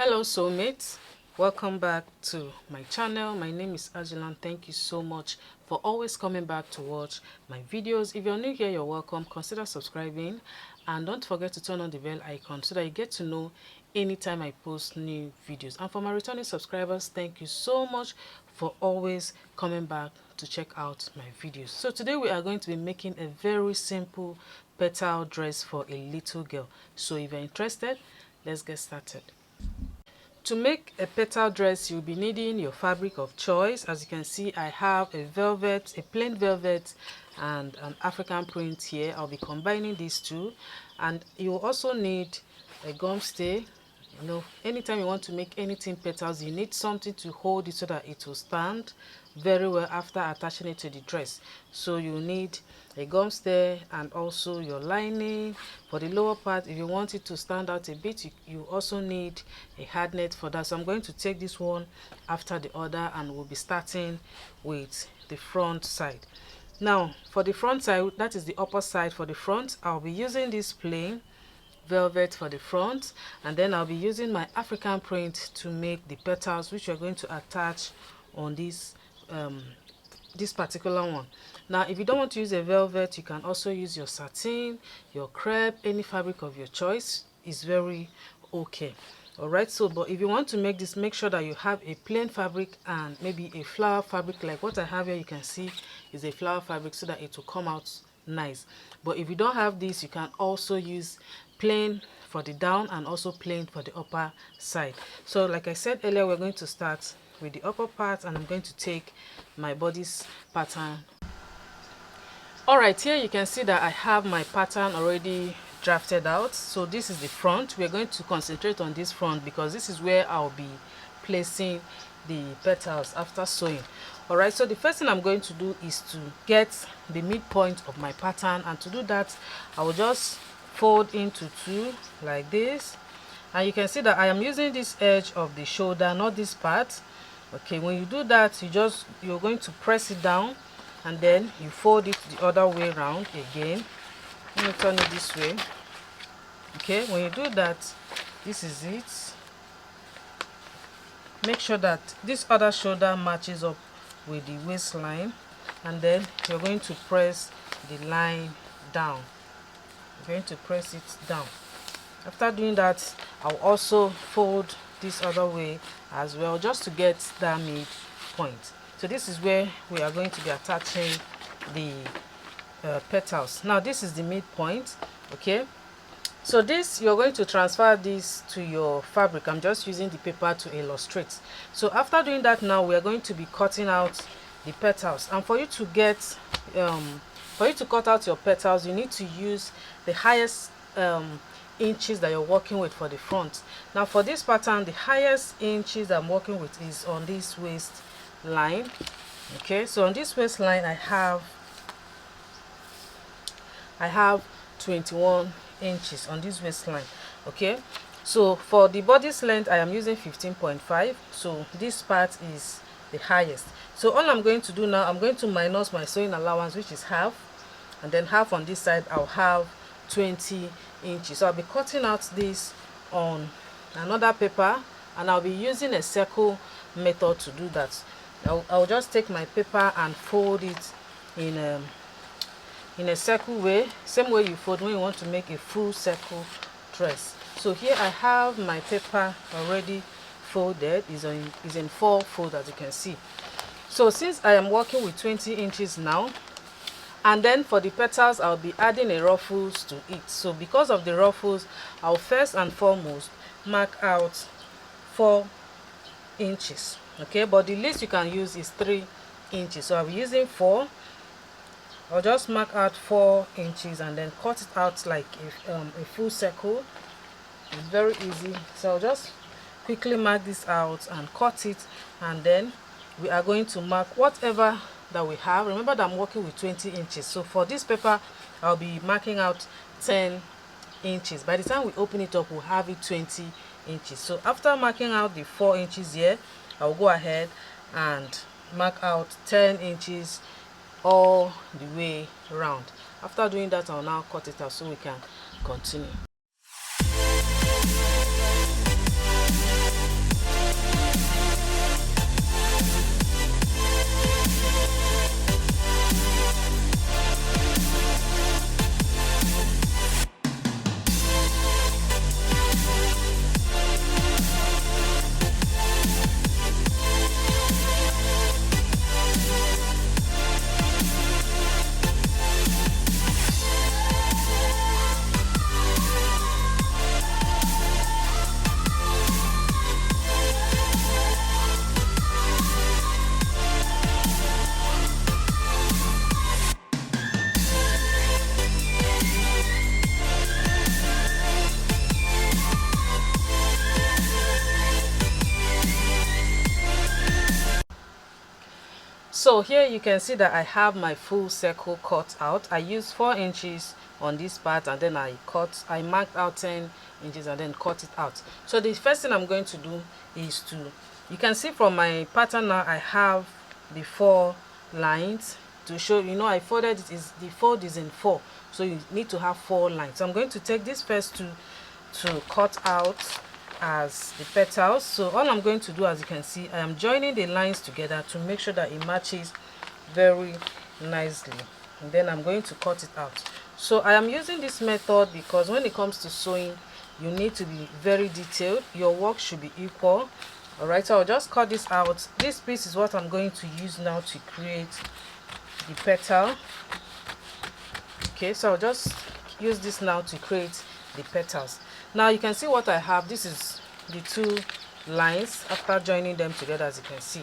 Hello soulmates, welcome back to my channel. My name is Ajilan. Thank you so much for always coming back to watch my videos. If you're new here, you're welcome. Consider subscribing and don't forget to turn on the bell icon so that you get to know anytime I post new videos. And for my returning subscribers, thank you so much for always coming back to check out my videos. So today we are going to be making a very simple petal dress for a little girl. So if you're interested, let's get started. To make a petal dress, you'll be needing your fabric of choice. As you can see, I have a velvet, a plain velvet and an African print here. I'll be combining these two. And you also need a gum stay. You know, anytime you want to make anything petals, you need something to hold it so that it will stand very well after attaching it to the dress. So you need a gum stay and also your lining for the lower part. If you want it to stand out a bit, you also need a hard net for that. So I'm going to take this one after the other and we'll be starting with the front side. Now for the front side, that is the upper side. For the front, I'll be using this plain velvet for the front, and then I'll be using my African print to make the petals, which we're going to attach on this particular one. Now if you don't want to use a velvet, you can also use your satin, your crepe, any fabric of your choice is very okay. All right, so but if you want to make this, make sure that you have a plain fabric and maybe a flower fabric like what I have here. You can see is a flower fabric so that it will come out nice. But if you don't have this, you can also use plain for the down and also plain for the upper side. So like I said earlier, we're going to start with the upper part and I'm going to take my bodice pattern. All right, here you can see that I have my pattern already drafted out. So this is the front. We're going to concentrate on this front because this is where I'll be placing the petals after sewing. All right, so the first thing I'm going to do is to get the midpoint of my pattern, and to do that I will just fold into two like this, and you can see that I am using this edge of the shoulder, not this part. Okay, when you do that, you're going to press it down and then you fold it the other way around again. Let me turn it this way. Okay, when you do that, this is it. Make sure that this other shoulder matches up with the waistline, and then you're going to press the line down. You're going to press it down. After doing that, I'll also fold this other way as well, just to get that midpoint. So this is where we are going to be attaching the petals. Now this is the midpoint. Okay, so this, you're going to transfer this to your fabric. I'm just using the paper to illustrate. So after doing that, now we are going to be cutting out the petals, and for you to cut out your petals, you need to use the highest inches that you're working with for the front. Now for this pattern, the highest inches I'm working with is on this waist line. Okay, so on this waistline I have 21 inches on this waistline. Okay, so for the bodice length I am using 15.5, so this part is the highest. So all I'm going to do now, I'm going to minus my sewing allowance, which is half, and then half on this side. I'll have 20 inches. So I'll be cutting out this on another paper, and I'll be using a circle method to do that. I'll just take my paper and fold it in a circle way, same way you fold when you want to make a full circle dress. So here I have my paper already folded. Is in 4 folds, as you can see. So since I am working with 20 inches now, and then for the petals I'll be adding a ruffles to it. So because of the ruffles, I'll first and foremost mark out 4 inches. Okay, but the least you can use is 3 inches. So I'll be using 4. I'll just mark out 4 inches and then cut it out like a full circle. It's very easy. So I'll just quickly mark this out and cut it, and then we are going to mark whatever that we have. Remember that I'm working with 20 inches. So for this paper, I'll be marking out 10 inches. By the time we open it up, we'll have it 20 inches. So after marking out the 4 inches here, I'll go ahead and mark out 10 inches all the way around. After doing that, I'll now cut it out so we can continue. So here you can see that I have my full circle cut out. I used 4 inches on this part, and then I marked out 10 inches and then cut it out. So the first thing I'm going to do is you can see from my pattern now I have the 4 lines to show, I folded it, the fold is in 4, so you need to have 4 lines. So I'm going to take this first to cut out as the petals. So all I'm going to do, as you can see, I am joining the lines together to make sure that it matches very nicely, and then I'm going to cut it out. So I am using this method because when it comes to sewing, you need to be very detailed. Your work should be equal. All right, so I'll just cut this out. This piece is what I'm going to use now to create the petal. Okay, so I'll just use this now to create the petals. Now you can see what I have. This is the 2 lines after joining them together, as you can see.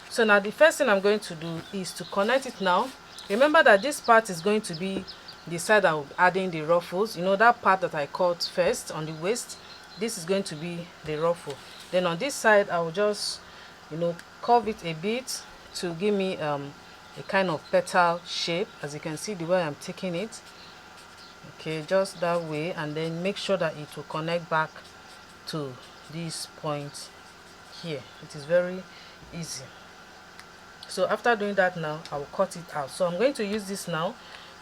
So now the first thing I'm going to do is to connect it now. Remember that this part is going to be the side I'm adding the ruffles. That part that I cut first on the waist, this is going to be the ruffle. Then on this side I will just curve it a bit to give me a kind of petal shape, as you can see the way I'm taking it. Okay, just that way, and then make sure that it will connect back to this point here. It is very easy. So after doing that, now I will cut it out. So I'm going to use this now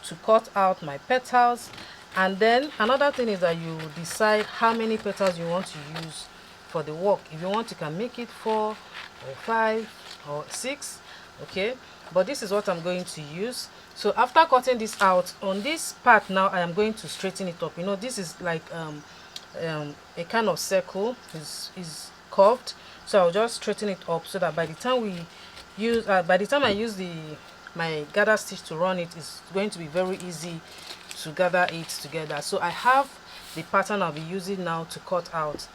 to cut out my petals. And then another thing is that you decide how many petals you want to use for the work. If you want, you can make it 4 or 5 or 6. Okay, but this is what I'm going to use. So after cutting this out, on this part now I am going to straighten it up. This is like a kind of circle, is curved, so I'll just straighten it up so that by the time I use my gather stitch to run it, it's going to be very easy to gather it together. So I have the pattern I'll be using now to cut out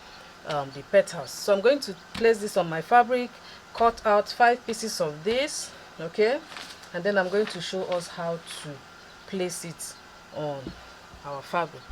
the petals. So I'm going to place this on my fabric, cut out 5 pieces of this. Okay, and then I'm going to show us how to place it on our fabric.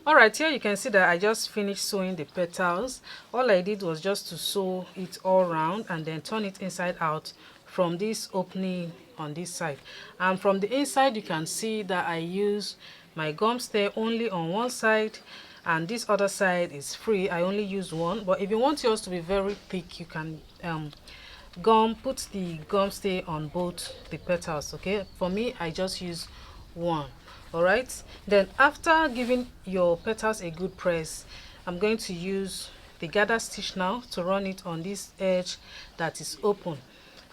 Alright, here you can see that I just finished sewing the petals. All I did was just to sew it all around and then turn it inside out from this opening on this side. And from the inside you can see that I use my gum stay only on one side, and this other side is free. I only use one, but if you want yours to be very thick, you can put the gum stay on both the petals. Okay, for me I just use one. All right, then after giving your petals a good press, I'm going to use the gather stitch now to run it on this edge that is open.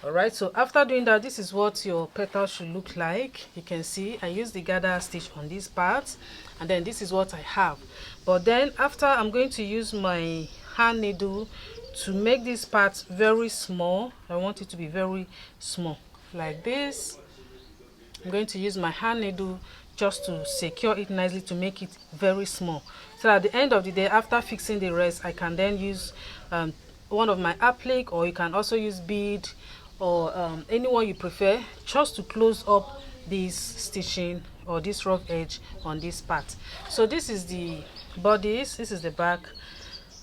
All right, so after doing that, this is what your petal should look like. You can see I use the gather stitch on this part, and then this is what I have. But then after, I'm going to use my hand needle to make this part very small. I want it to be very small like this. I'm going to use my hand needle just to secure it nicely to make it very small, so at the end of the day, after fixing the rest, I can then use one of my applique, or you can also use bead or anyone you prefer, just to close up this stitching or this rough edge on this part. So this is the bodice, this is the back,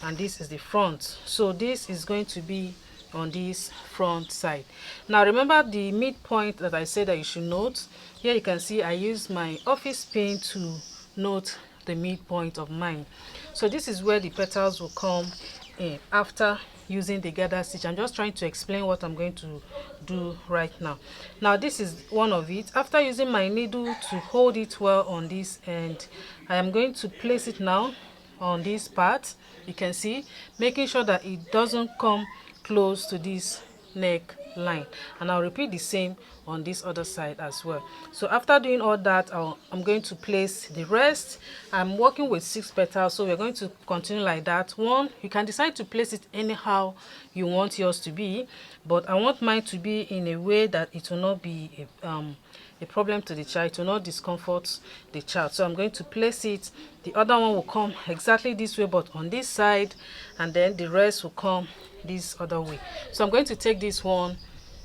and this is the front. So this is going to be on this front side. Now remember the midpoint that I said that you should note. Here you can see I use my office pin to note the midpoint of mine. So this is where the petals will come in after using the gather stitch. I'm just trying to explain what I'm going to do right now. Now this is one of it. After using my needle to hold it well on this end, I am going to place it now on this part. You can see, making sure that it doesn't come close to this neck line, and I'll repeat the same on this other side as well. So after doing all that, I'm going to place the rest. I'm working with 6 petals, so we're going to continue like that. One, you can decide to place it anyhow you want yours to be, but I want mine to be in a way that it will not be a problem to the child, it will not discomfort the child. So I'm going to place it. The other one will come exactly this way, but on this side, and then the rest will come this other way. So I'm going to take this one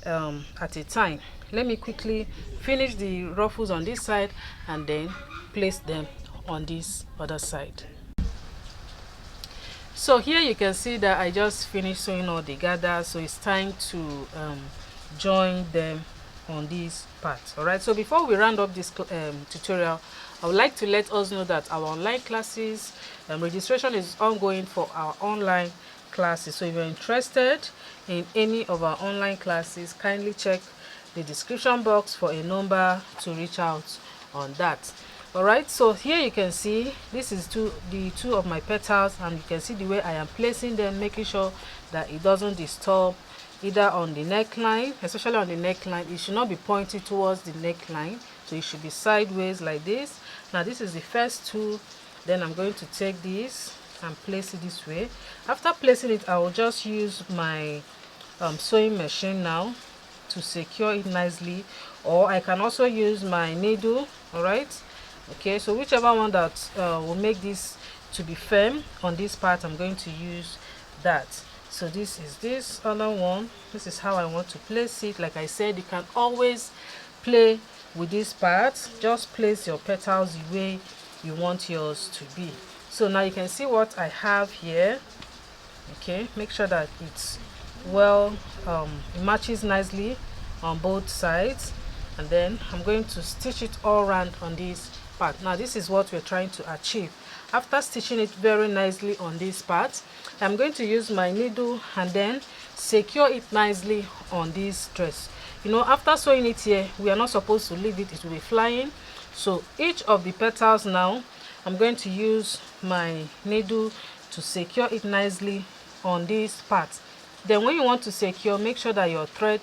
at a time. Let me quickly finish the ruffles on this side and then place them on this other side. So here you can see that I just finished sewing all the gathers, so it's time to join them on this part. All right, so before we round up this tutorial, I would like to let us know that our online classes registration is ongoing for our online classes. So if you're interested in any of our online classes, kindly check the description box for a number to reach out on that. All right, so here you can see this is the two of my petals, and you can see the way I am placing them, making sure that it doesn't disturb either on the neckline. Especially on the neckline, it should not be pointing towards the neckline, so it should be sideways like this. Now this is the first two. Then I'm going to take this and place it this way. After placing it, I will just use my sewing machine now to secure it nicely, or I can also use my needle. All right, okay, so whichever one that will make this to be firm on this part, I'm going to use that. So this is this other one. This is how I want to place it. Like I said, you can always play with this part. Just place your petals the way you want yours to be. So now you can see what I have here. Okay, make sure that it's well, it matches nicely on both sides, and then I'm going to stitch it all around on this part. Now this is what we're trying to achieve. After stitching it very nicely on this part, I'm going to use my needle and then secure it nicely on this dress. You know, after sewing it here, we are not supposed to leave it, it will be flying. So each of the petals now, I'm going to use my needle to secure it nicely on this part. Then when you want to secure, make sure that your thread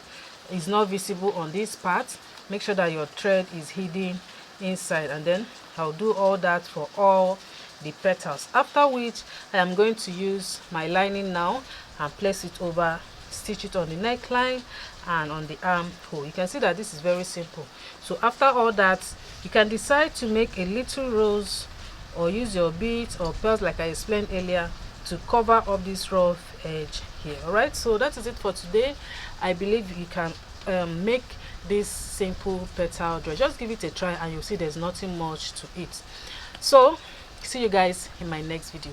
is not visible on this part. Make sure that your thread is hidden inside, and then I'll do all that for all the petals. After which I am going to use my lining now and place it over, stitch it on the neckline and on the armhole. You can see that this is very simple. So after all that, you can decide to make a little rose or use your beads or pearls like I explained earlier to cover up this rough edge here. All right, so that is it for today. I believe you can make this simple petal dress. Just give it a try and you'll see there's nothing much to it. So see you guys in my next video.